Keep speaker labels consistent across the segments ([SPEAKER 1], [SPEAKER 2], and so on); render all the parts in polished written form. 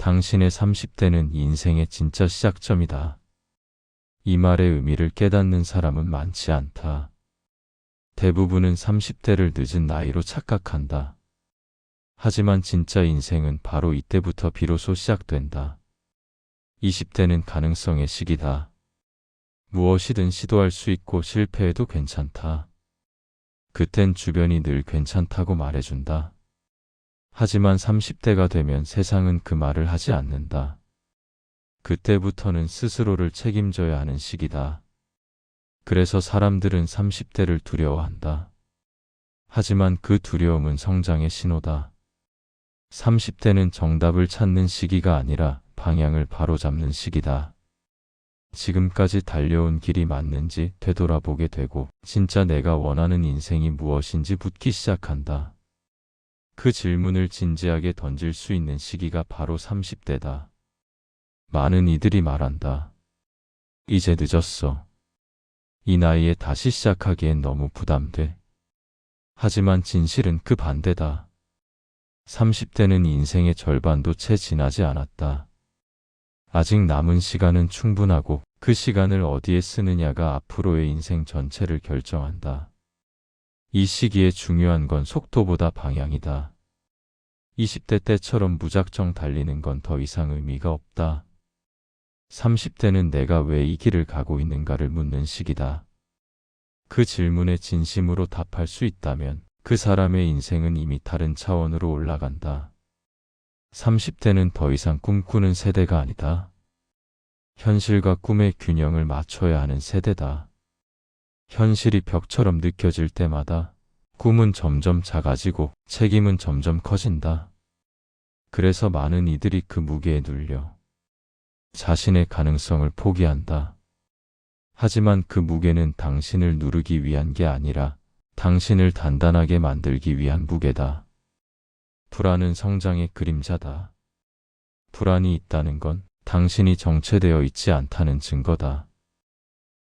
[SPEAKER 1] 당신의 30대는 인생의 진짜 시작점이다. 이 말의 의미를 깨닫는 사람은 많지 않다. 대부분은 30대를 늦은 나이로 착각한다. 하지만 진짜 인생은 바로 이때부터 비로소 시작된다. 20대는 가능성의 시기다. 무엇이든 시도할 수 있고 실패해도 괜찮다. 그땐 주변이 늘 괜찮다고 말해준다. 하지만 30대가 되면 세상은 그 말을 하지 않는다. 그때부터는 스스로를 책임져야 하는 시기다. 그래서 사람들은 30대를 두려워한다. 하지만 그 두려움은 성장의 신호다. 30대는 정답을 찾는 시기가 아니라 방향을 바로잡는 시기다. 지금까지 달려온 길이 맞는지 되돌아보게 되고 진짜 내가 원하는 인생이 무엇인지 묻기 시작한다. 그 질문을 진지하게 던질 수 있는 시기가 바로 30대다. 많은 이들이 말한다. 이제 늦었어. 이 나이에 다시 시작하기엔 너무 부담돼. 하지만 진실은 그 반대다. 30대는 인생의 절반도 채 지나지 않았다. 아직 남은 시간은 충분하고 그 시간을 어디에 쓰느냐가 앞으로의 인생 전체를 결정한다. 이 시기에 중요한 건 속도보다 방향이다. 20대 때처럼 무작정 달리는 건 더 이상 의미가 없다. 30대는 내가 왜 이 길을 가고 있는가를 묻는 시기다. 그 질문에 진심으로 답할 수 있다면 그 사람의 인생은 이미 다른 차원으로 올라간다. 30대는 더 이상 꿈꾸는 세대가 아니다. 현실과 꿈의 균형을 맞춰야 하는 세대다. 현실이 벽처럼 느껴질 때마다 꿈은 점점 작아지고 책임은 점점 커진다. 그래서 많은 이들이 그 무게에 눌려 자신의 가능성을 포기한다. 하지만 그 무게는 당신을 누르기 위한 게 아니라 당신을 단단하게 만들기 위한 무게다. 불안은 성장의 그림자다. 불안이 있다는 건 당신이 정체되어 있지 않다는 증거다.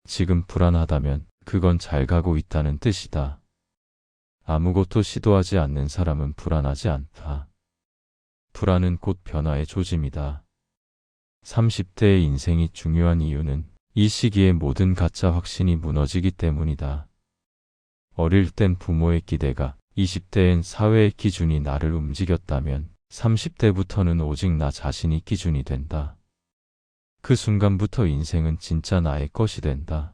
[SPEAKER 1] 지금 불안하다면 그건 잘 가고 있다는 뜻이다. 아무것도 시도하지 않는 사람은 불안하지 않다. 불안은 곧 변화의 조짐이다. 30대의 인생이 중요한 이유는 이 시기에 모든 가짜 확신이 무너지기 때문이다. 어릴 땐 부모의 기대가, 20대엔 사회의 기준이 나를 움직였다면 30대부터는 오직 나 자신이 기준이 된다. 그 순간부터 인생은 진짜 나의 것이 된다.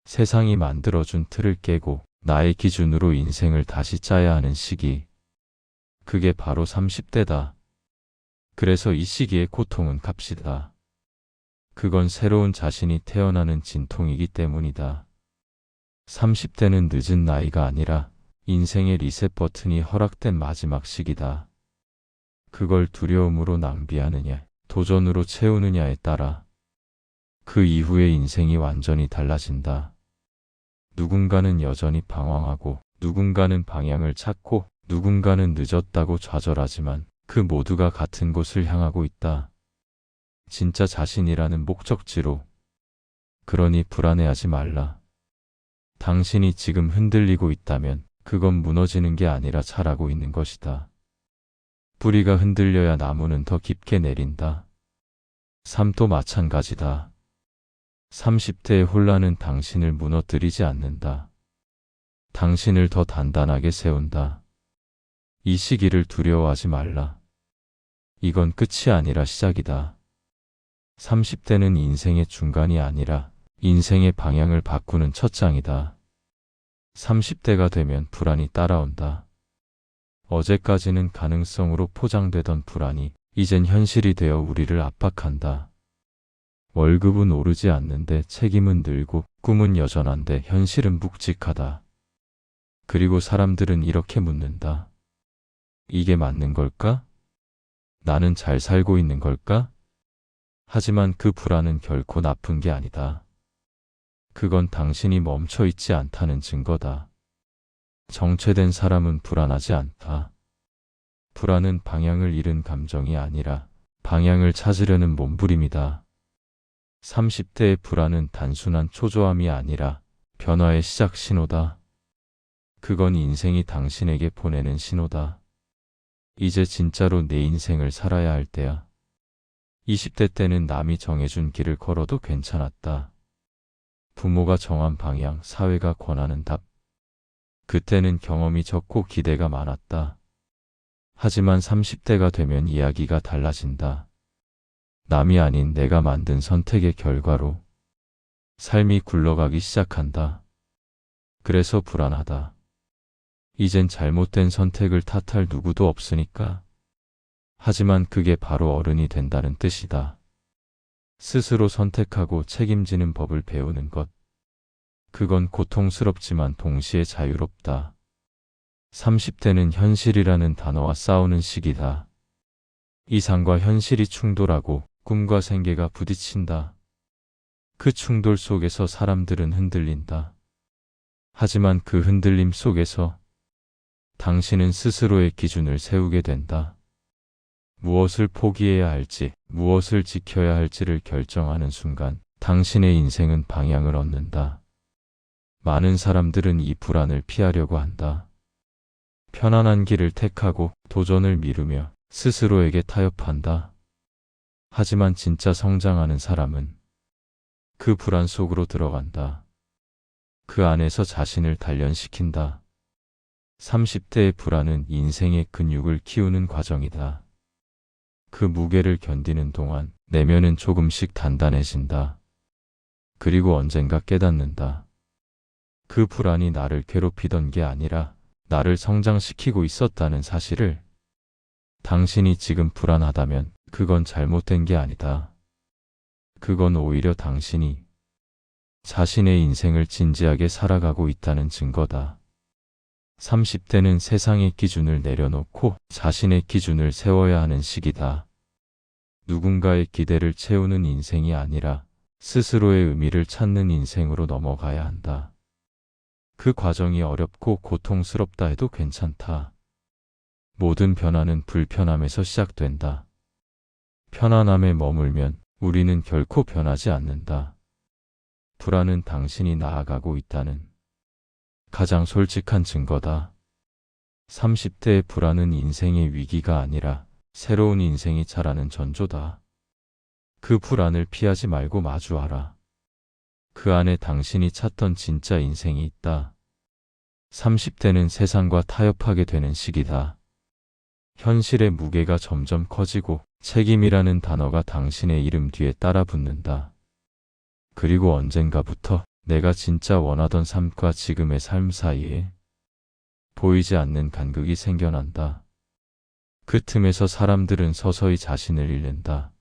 [SPEAKER 1] 세상이 만들어준 틀을 깨고 나의 기준으로 인생을 다시 짜야 하는 시기. 그게 바로 30대다. 그래서 이 시기의 고통은 값이다. 그건 새로운 자신이 태어나는 진통이기 때문이다. 30대는 늦은 나이가 아니라 인생의 리셋 버튼이 허락된 마지막 시기다. 그걸 두려움으로 낭비하느냐, 도전으로 채우느냐에 따라 그 이후의 인생이 완전히 달라진다. 누군가는 여전히 방황하고, 누군가는 방향을 찾고, 누군가는 늦었다고 좌절하지만 그 모두가 같은 곳을 향하고 있다. 진짜 자신이라는 목적지로. 그러니 불안해하지 말라. 당신이 지금 흔들리고 있다면 그건 무너지는 게 아니라 자라고 있는 것이다. 뿌리가 흔들려야 나무는 더 깊게 내린다. 삶도 마찬가지다. 30대의 혼란은 당신을 무너뜨리지 않는다. 당신을 더 단단하게 세운다. 이 시기를 두려워하지 말라. 이건 끝이 아니라 시작이다. 30대는 인생의 중간이 아니라 인생의 방향을 바꾸는 첫 장이다. 30대가 되면 불안이 따라온다. 어제까지는 가능성으로 포장되던 불안이 이젠 현실이 되어 우리를 압박한다. 월급은 오르지 않는데 책임은 늘고 꿈은 여전한데 현실은 묵직하다. 그리고 사람들은 이렇게 묻는다. 이게 맞는 걸까? 나는 잘 살고 있는 걸까? 하지만 그 불안은 결코 나쁜 게 아니다. 그건 당신이 멈춰 있지 않다는 증거다. 정체된 사람은 불안하지 않다. 불안은 방향을 잃은 감정이 아니라 방향을 찾으려는 몸부림이다. 30대의 불안은 단순한 초조함이 아니라 변화의 시작 신호다. 그건 인생이 당신에게 보내는 신호다. 이제 진짜로 내 인생을 살아야 할 때야. 20대 때는 남이 정해준 길을 걸어도 괜찮았다. 부모가 정한 방향, 사회가 권하는 답. 그때는 경험이 적고 기대가 많았다. 하지만 30대가 되면 이야기가 달라진다. 남이 아닌 내가 만든 선택의 결과로 삶이 굴러가기 시작한다. 그래서 불안하다. 이젠 잘못된 선택을 탓할 누구도 없으니까. 하지만 그게 바로 어른이 된다는 뜻이다. 스스로 선택하고 책임지는 법을 배우는 것. 그건 고통스럽지만 동시에 자유롭다. 30대는 현실이라는 단어와 싸우는 시기다. 이상과 현실이 충돌하고 꿈과 생계가 부딪힌다. 그 충돌 속에서 사람들은 흔들린다. 하지만 그 흔들림 속에서 당신은 스스로의 기준을 세우게 된다. 무엇을 포기해야 할지, 무엇을 지켜야 할지를 결정하는 순간 당신의 인생은 방향을 얻는다. 많은 사람들은 이 불안을 피하려고 한다. 편안한 길을 택하고 도전을 미루며 스스로에게 타협한다. 하지만 진짜 성장하는 사람은 그 불안 속으로 들어간다. 그 안에서 자신을 단련시킨다. 30대의 불안은 인생의 근육을 키우는 과정이다. 그 무게를 견디는 동안 내면은 조금씩 단단해진다. 그리고 언젠가 깨닫는다. 그 불안이 나를 괴롭히던 게 아니라 나를 성장시키고 있었다는 사실을. 당신이 지금 불안하다면 그건 잘못된 게 아니다. 그건 오히려 당신이 자신의 인생을 진지하게 살아가고 있다는 증거다. 30대는 세상의 기준을 내려놓고 자신의 기준을 세워야 하는 시기다. 누군가의 기대를 채우는 인생이 아니라 스스로의 의미를 찾는 인생으로 넘어가야 한다. 그 과정이 어렵고 고통스럽다 해도 괜찮다. 모든 변화는 불편함에서 시작된다. 편안함에 머물면 우리는 결코 변하지 않는다. 불안은 당신이 나아가고 있다는 가장 솔직한 증거다. 30대의 불안은 인생의 위기가 아니라 새로운 인생이 자라는 전조다. 그 불안을 피하지 말고 마주하라. 그 안에 당신이 찾던 진짜 인생이 있다. 30대는 세상과 타협하게 되는 시기다. 현실의 무게가 점점 커지고 책임이라는 단어가 당신의 이름 뒤에 따라 붙는다. 그리고 언젠가부터 내가 진짜 원하던 삶과 지금의 삶 사이에 보이지 않는 간극이 생겨난다. 그 틈에서 사람들은 서서히 자신을 잃는다.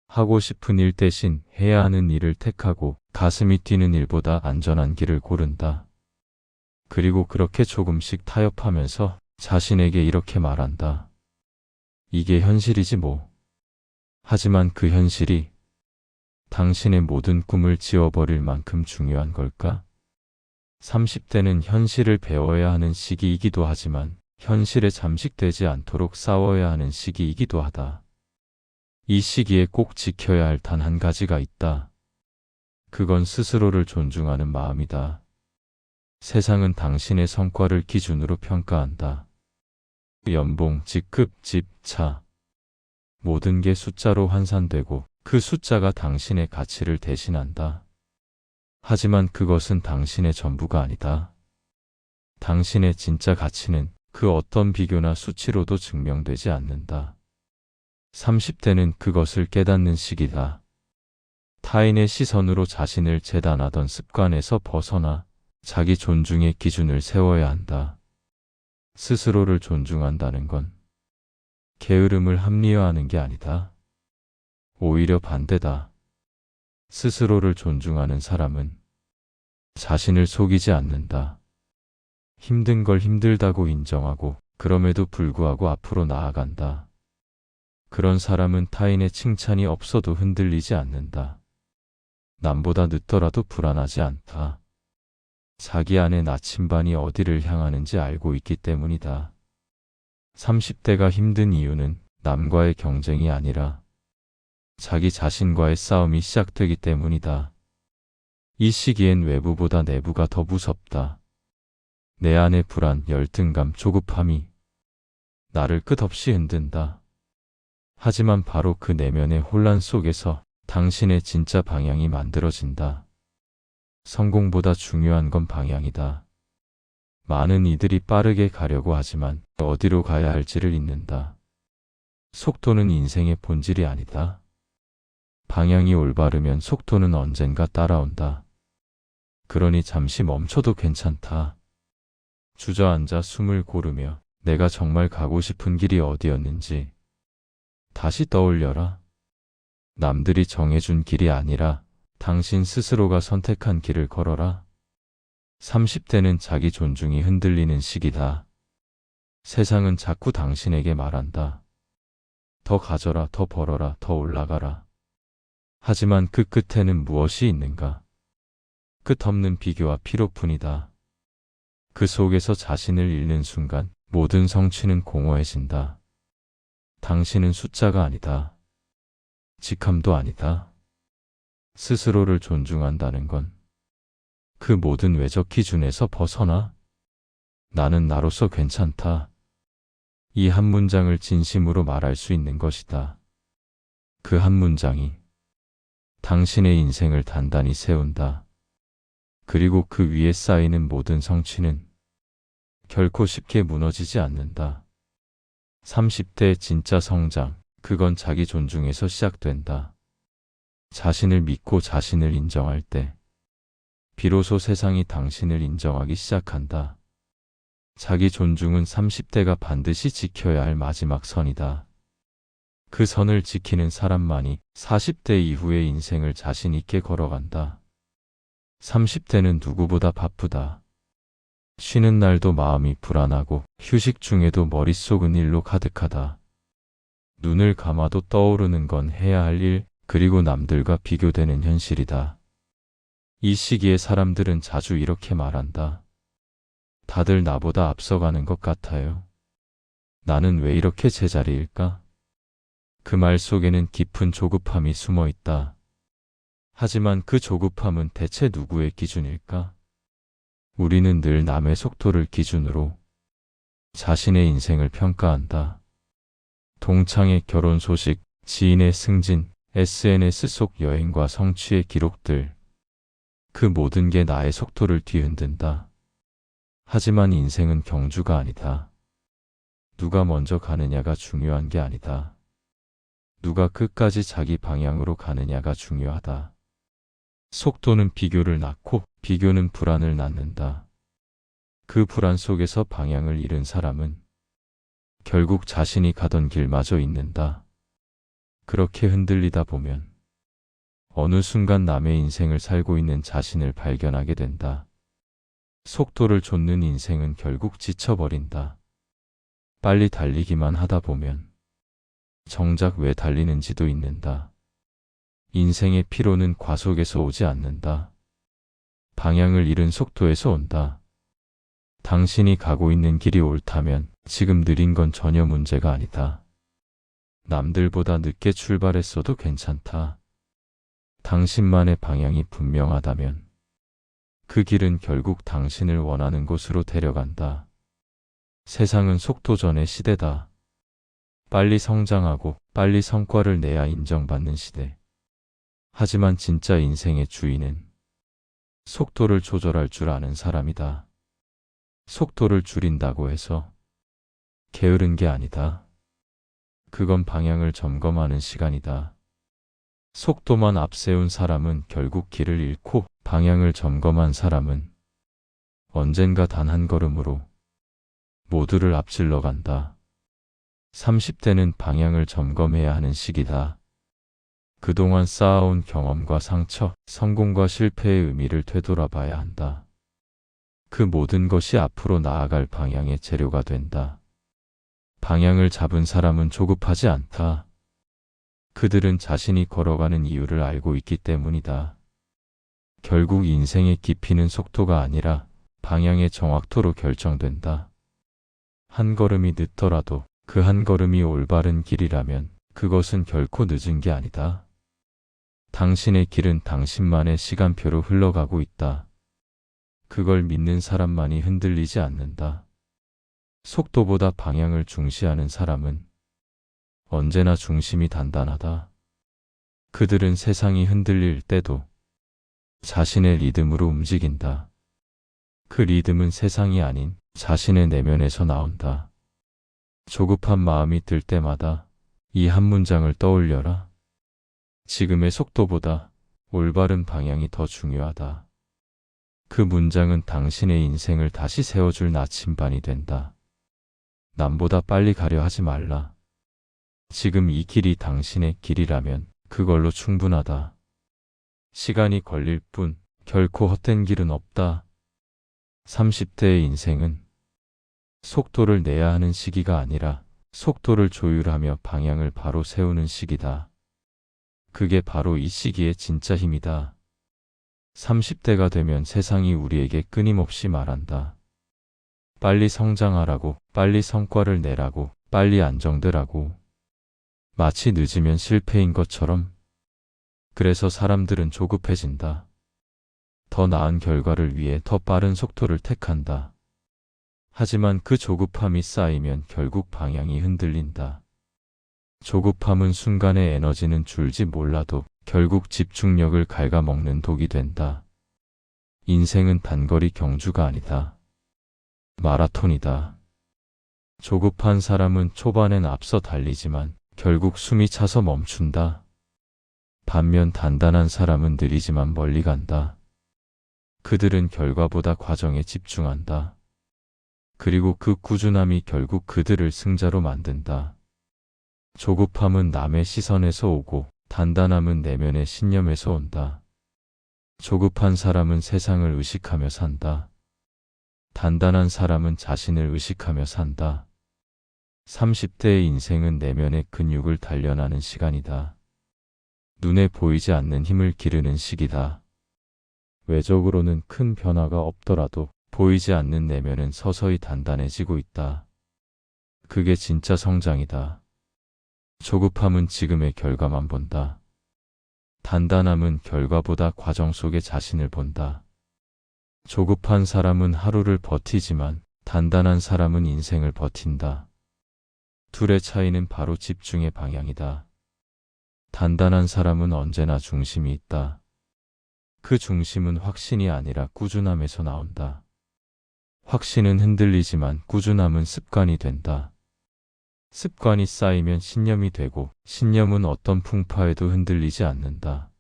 [SPEAKER 1] 하고 싶은 일 대신 해야 하는 일을 택하고 가슴이 뛰는 일보다 안전한 길을 고른다. 그리고 그렇게 조금씩 타협하면서 자신에게 이렇게 말한다. 이게 현실이지 뭐. 하지만 그 현실이 당신의 모든 꿈을 지워버릴 만큼 중요한 걸까? 30대는 현실을 배워야 하는 시기이기도 하지만 현실에 잠식되지 않도록 싸워야 하는 시기이기도 하다. 이 시기에 꼭 지켜야 할 단 한 가지가 있다. 그건 스스로를 존중하는 마음이다. 세상은 당신의 성과를 기준으로 평가한다. 연봉, 직급, 집, 차. 모든 게 숫자로 환산되고 그 숫자가 당신의 가치를 대신한다. 하지만 그것은 당신의 전부가 아니다. 당신의 진짜 가치는 그 어떤 비교나 수치로도 증명되지 않는다. 30대는 그것을 깨닫는 시기다. 타인의 시선으로 자신을 재단하던 습관에서 벗어나 자기 존중의 기준을 세워야 한다. 스스로를 존중한다는 건 게으름을 합리화하는 게 아니다. 오히려 반대다. 스스로를 존중하는 사람은 자신을 속이지 않는다. 힘든 걸 힘들다고 인정하고 그럼에도 불구하고 앞으로 나아간다. 그런 사람은 타인의 칭찬이 없어도 흔들리지 않는다. 남보다 늦더라도 불안하지 않다. 자기 안의 나침반이 어디를 향하는지 알고 있기 때문이다. 30대가 힘든 이유는 남과의 경쟁이 아니라 자기 자신과의 싸움이 시작되기 때문이다. 이 시기엔 외부보다 내부가 더 무섭다. 내 안의 불안, 열등감, 조급함이 나를 끝없이 흔든다. 하지만 바로 그 내면의 혼란 속에서 당신의 진짜 방향이 만들어진다. 성공보다 중요한 건 방향이다. 많은 이들이 빠르게 가려고 하지만 어디로 가야 할지를 잊는다. 속도는 인생의 본질이 아니다. 방향이 올바르면 속도는 언젠가 따라온다. 그러니 잠시 멈춰도 괜찮다. 주저앉아 숨을 고르며 내가 정말 가고 싶은 길이 어디였는지 다시 떠올려라. 남들이 정해준 길이 아니라 당신 스스로가 선택한 길을 걸어라. 30대는 자기 존중이 흔들리는 시기다. 세상은 자꾸 당신에게 말한다. 더 가져라, 더 벌어라, 더 올라가라. 하지만 그 끝에는 무엇이 있는가? 끝없는 비교와 피로뿐이다. 그 속에서 자신을 잃는 순간 모든 성취는 공허해진다. 당신은 숫자가 아니다. 직함도 아니다. 스스로를 존중한다는 건 그 모든 외적 기준에서 벗어나 나는 나로서 괜찮다. 이 한 문장을 진심으로 말할 수 있는 것이다. 그 한 문장이 당신의 인생을 단단히 세운다. 그리고 그 위에 쌓이는 모든 성취는 결코 쉽게 무너지지 않는다. 30대의 진짜 성장, 그건 자기 존중에서 시작된다. 자신을 믿고 자신을 인정할 때 비로소 세상이 당신을 인정하기 시작한다. 자기 존중은 30대가 반드시 지켜야 할 마지막 선이다. 그 선을 지키는 사람만이 40대 이후의 인생을 자신 있게 걸어간다. 30대는 누구보다 바쁘다. 쉬는 날도 마음이 불안하고 휴식 중에도 머릿속은 일로 가득하다. 눈을 감아도 떠오르는 건 해야 할 일, 그리고 남들과 비교되는 현실이다. 이 시기에 사람들은 자주 이렇게 말한다. 다들 나보다 앞서가는 것 같아요. 나는 왜 이렇게 제자리일까? 그 말 속에는 깊은 조급함이 숨어 있다. 하지만 그 조급함은 대체 누구의 기준일까? 우리는 늘 남의 속도를 기준으로 자신의 인생을 평가한다. 동창의 결혼 소식, 지인의 승진, SNS 속 여행과 성취의 기록들, 그 모든 게 나의 속도를 뒤흔든다. 하지만 인생은 경주가 아니다. 누가 먼저 가느냐가 중요한 게 아니다. 누가 끝까지 자기 방향으로 가느냐가 중요하다. 속도는 비교를 낳고 비교는 불안을 낳는다. 그 불안 속에서 방향을 잃은 사람은 결국 자신이 가던 길마저 잊는다. 그렇게 흔들리다 보면 어느 순간 남의 인생을 살고 있는 자신을 발견하게 된다. 속도를 좇는 인생은 결국 지쳐버린다. 빨리 달리기만 하다 보면 정작 왜 달리는지도 잊는다. 인생의 피로는 과속에서 오지 않는다. 방향을 잃은 속도에서 온다. 당신이 가고 있는 길이 옳다면 지금 느린 건 전혀 문제가 아니다. 남들보다 늦게 출발했어도 괜찮다. 당신만의 방향이 분명하다면 그 길은 결국 당신을 원하는 곳으로 데려간다. 세상은 속도전의 시대다. 빨리 성장하고 빨리 성과를 내야 인정받는 시대. 하지만 진짜 인생의 주인은 속도를 조절할 줄 아는 사람이다. 속도를 줄인다고 해서 게으른 게 아니다. 그건 방향을 점검하는 시간이다. 속도만 앞세운 사람은 결국 길을 잃고 방향을 점검한 사람은 언젠가 단 한 걸음으로 모두를 앞질러 간다. 30대는 방향을 점검해야 하는 시기다. 그동안 쌓아온 경험과 상처, 성공과 실패의 의미를 되돌아봐야 한다. 그 모든 것이 앞으로 나아갈 방향의 재료가 된다. 방향을 잡은 사람은 조급하지 않다. 그들은 자신이 걸어가는 이유를 알고 있기 때문이다. 결국 인생의 깊이는 속도가 아니라 방향의 정확도로 결정된다. 한 걸음이 늦더라도 그 한 걸음이 올바른 길이라면 그것은 결코 늦은 게 아니다. 당신의 길은 당신만의 시간표로 흘러가고 있다. 그걸 믿는 사람만이 흔들리지 않는다. 속도보다 방향을 중시하는 사람은 언제나 중심이 단단하다. 그들은 세상이 흔들릴 때도 자신의 리듬으로 움직인다. 그 리듬은 세상이 아닌 자신의 내면에서 나온다. 조급한 마음이 들 때마다 이 한 문장을 떠올려라. 지금의 속도보다 올바른 방향이 더 중요하다. 그 문장은 당신의 인생을 다시 세워줄 나침반이 된다. 남보다 빨리 가려 하지 말라. 지금 이 길이 당신의 길이라면 그걸로 충분하다. 시간이 걸릴 뿐 결코 헛된 길은 없다. 30대의 인생은 속도를 내야 하는 시기가 아니라 속도를 조율하며 방향을 바로 세우는 시기다. 그게 바로 이 시기의 진짜 힘이다. 30대가 되면 세상이 우리에게 끊임없이 말한다. 빨리 성장하라고, 빨리 성과를 내라고, 빨리 안정되라고. 마치 늦으면 실패인 것처럼. 그래서 사람들은 조급해진다. 더 나은 결과를 위해 더 빠른 속도를 택한다. 하지만 그 조급함이 쌓이면 결국 방향이 흔들린다. 조급함은 순간의 에너지는 줄지 몰라도 결국 집중력을 갉아먹는 독이 된다. 인생은 단거리 경주가 아니다. 마라톤이다. 조급한 사람은 초반엔 앞서 달리지만 결국 숨이 차서 멈춘다. 반면 단단한 사람은 느리지만 멀리 간다. 그들은 결과보다 과정에 집중한다. 그리고 그 꾸준함이 결국 그들을 승자로 만든다. 조급함은 남의 시선에서 오고 단단함은 내면의 신념에서 온다. 조급한 사람은 세상을 의식하며 산다. 단단한 사람은 자신을 의식하며 산다. 30대의 인생은 내면의 근육을 단련하는 시간이다. 눈에 보이지 않는 힘을 기르는 시기다. 외적으로는 큰 변화가 없더라도 보이지 않는 내면은 서서히 단단해지고 있다. 그게 진짜 성장이다. 조급함은 지금의 결과만 본다. 단단함은 결과보다 과정 속의 자신을 본다. 조급한 사람은 하루를 버티지만 단단한 사람은 인생을 버틴다. 둘의 차이는 바로 집중의 방향이다. 단단한 사람은 언제나 중심이 있다. 그 중심은 확신이 아니라 꾸준함에서 나온다. 확신은 흔들리지만 꾸준함은 습관이 된다. 습관이 쌓이면 신념이 되고 신념은 어떤 풍파에도 흔들리지 않는다.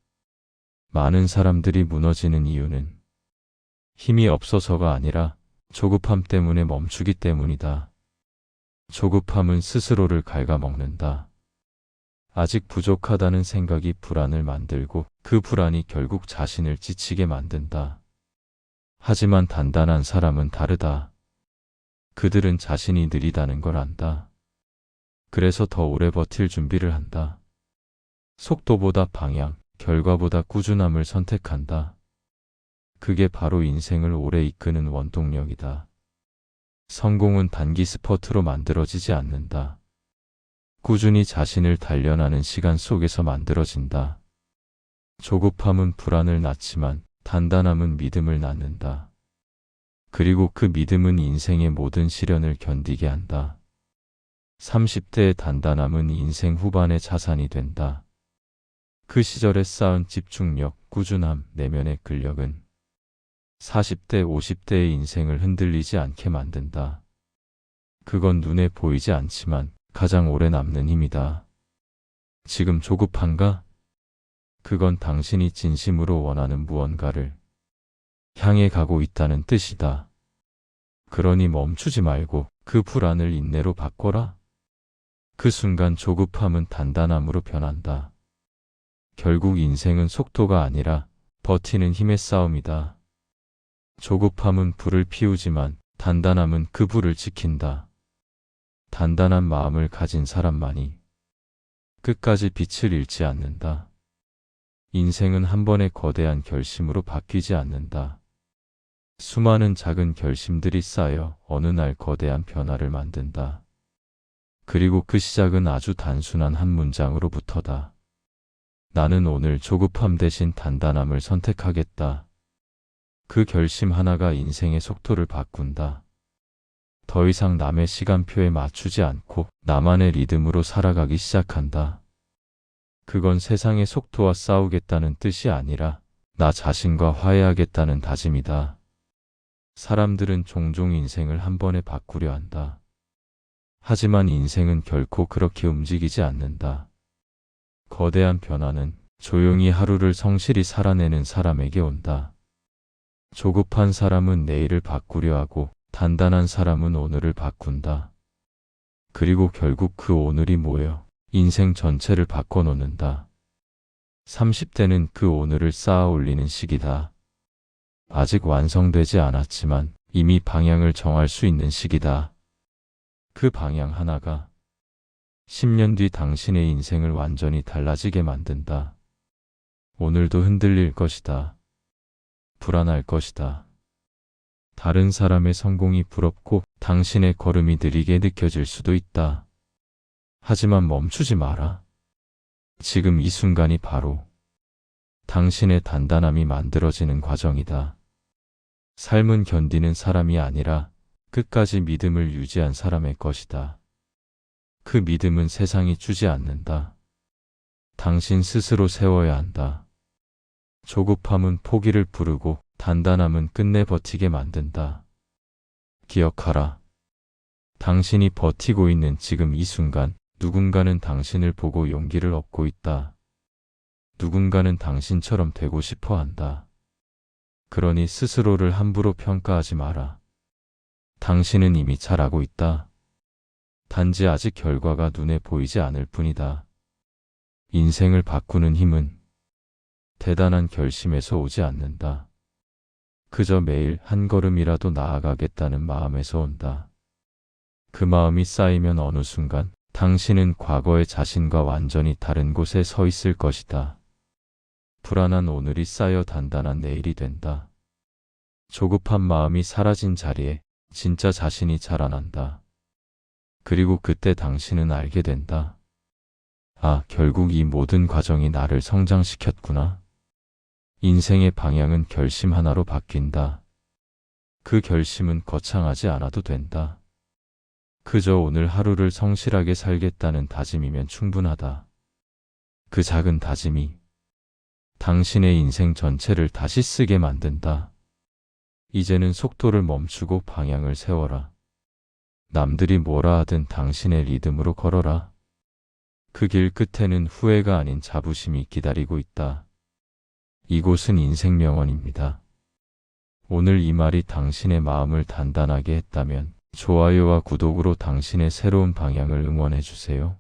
[SPEAKER 1] 많은 사람들이 무너지는 이유는 힘이 없어서가 아니라 조급함 때문에 멈추기 때문이다. 조급함은 스스로를 갉아먹는다. 아직 부족하다는 생각이 불안을 만들고 그 불안이 결국 자신을 지치게 만든다. 하지만 단단한 사람은 다르다. 그들은 자신이 느리다는 걸 안다. 그래서 더 오래 버틸 준비를 한다. 속도보다 방향, 결과보다 꾸준함을 선택한다. 그게 바로 인생을 오래 이끄는 원동력이다. 성공은 단기 스퍼트로 만들어지지 않는다. 꾸준히 자신을 단련하는 시간 속에서 만들어진다. 조급함은 불안을 낳지만 단단함은 믿음을 낳는다. 그리고 그 믿음은 인생의 모든 시련을 견디게 한다. 30대의 단단함은 인생 후반의 자산이 된다. 그 시절에 쌓은 집중력, 꾸준함, 내면의 근력은 40대, 50대의 인생을 흔들리지 않게 만든다. 그건 눈에 보이지 않지만 가장 오래 남는 힘이다. 지금 조급한가? 그건 당신이 진심으로 원하는 무언가를 향해 가고 있다는 뜻이다. 그러니 멈추지 말고 그 불안을 인내로 바꿔라. 그 순간 조급함은 단단함으로 변한다. 결국 인생은 속도가 아니라 버티는 힘의 싸움이다. 조급함은 불을 피우지만 단단함은 그 불을 지킨다. 단단한 마음을 가진 사람만이 끝까지 빛을 잃지 않는다. 인생은 한 번의 거대한 결심으로 바뀌지 않는다. 수많은 작은 결심들이 쌓여 어느 날 거대한 변화를 만든다. 그리고 그 시작은 아주 단순한 한 문장으로부터다. 나는 오늘 조급함 대신 단단함을 선택하겠다. 그 결심 하나가 인생의 속도를 바꾼다. 더 이상 남의 시간표에 맞추지 않고 나만의 리듬으로 살아가기 시작한다. 그건 세상의 속도와 싸우겠다는 뜻이 아니라 나 자신과 화해하겠다는 다짐이다. 사람들은 종종 인생을 한 번에 바꾸려 한다. 하지만 인생은 결코 그렇게 움직이지 않는다. 거대한 변화는 조용히 하루를 성실히 살아내는 사람에게 온다. 조급한 사람은 내일을 바꾸려 하고 단단한 사람은 오늘을 바꾼다. 그리고 결국 그 오늘이 모여 인생 전체를 바꿔놓는다. 30대는 그 오늘을 쌓아 올리는 시기다. 아직 완성되지 않았지만 이미 방향을 정할 수 있는 시기다. 그 방향 하나가 10년 뒤 당신의 인생을 완전히 달라지게 만든다. 오늘도 흔들릴 것이다. 불안할 것이다. 다른 사람의 성공이 부럽고 당신의 걸음이 느리게 느껴질 수도 있다. 하지만 멈추지 마라. 지금 이 순간이 바로 당신의 단단함이 만들어지는 과정이다. 삶은 견디는 사람이 아니라 끝까지 믿음을 유지한 사람의 것이다. 그 믿음은 세상이 주지 않는다. 당신 스스로 세워야 한다. 조급함은 포기를 부르고 단단함은 끝내 버티게 만든다. 기억하라. 당신이 버티고 있는 지금 이 순간 누군가는 당신을 보고 용기를 얻고 있다. 누군가는 당신처럼 되고 싶어 한다. 그러니 스스로를 함부로 평가하지 마라. 당신은 이미 잘하고 있다. 단지 아직 결과가 눈에 보이지 않을 뿐이다. 인생을 바꾸는 힘은 대단한 결심에서 오지 않는다. 그저 매일 한 걸음이라도 나아가겠다는 마음에서 온다. 그 마음이 쌓이면 어느 순간 당신은 과거의 자신과 완전히 다른 곳에 서 있을 것이다. 불안한 오늘이 쌓여 단단한 내일이 된다. 조급한 마음이 사라진 자리에 진짜 자신이 자라난다. 그리고 그때 당신은 알게 된다. 아, 결국 이 모든 과정이 나를 성장시켰구나. 인생의 방향은 결심 하나로 바뀐다. 그 결심은 거창하지 않아도 된다. 그저 오늘 하루를 성실하게 살겠다는 다짐이면 충분하다. 그 작은 다짐이 당신의 인생 전체를 다시 쓰게 만든다. 이제는 속도를 멈추고 방향을 세워라. 남들이 뭐라 하든 당신의 리듬으로 걸어라. 그 길 끝에는 후회가 아닌 자부심이 기다리고 있다. 이곳은 인생 명언입니다. 오늘 이 말이 당신의 마음을 단단하게 했다면 좋아요와 구독으로 당신의 새로운 방향을 응원해 주세요.